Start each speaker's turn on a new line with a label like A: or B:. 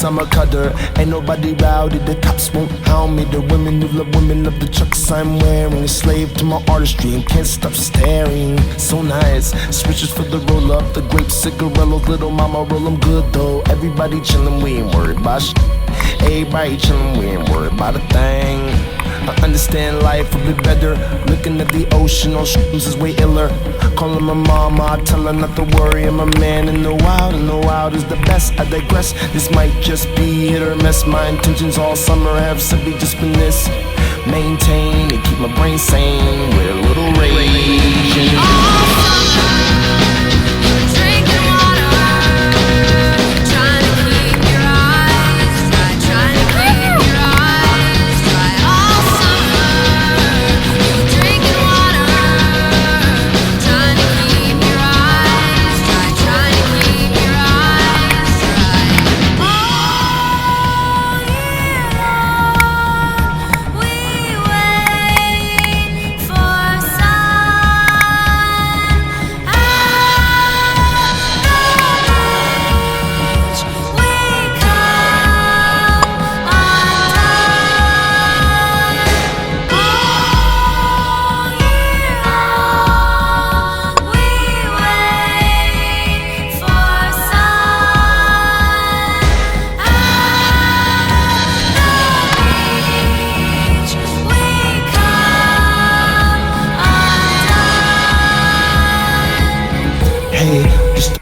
A: Summer cutter, ain't nobody rowdy, the cops won't hound me. The women who love women love the chucks I'm wearing. A slave to my artistry and can't stop staring. So nice, switches for the roll up, the grape cigarillos, little mama roll 'em good though. Everybody chillin', we ain't worried about shit. Everybody chillin', we ain't worried about a thing. I understand life a bit better. Looking at the ocean, all shoes is way iller. Calling my mama, I tell her not to worry. I'm a man in the wild is the best. I digress, this might just be hit or miss. My intentions all summer have simply just been this: maintain and keep my brain sane with a little rain.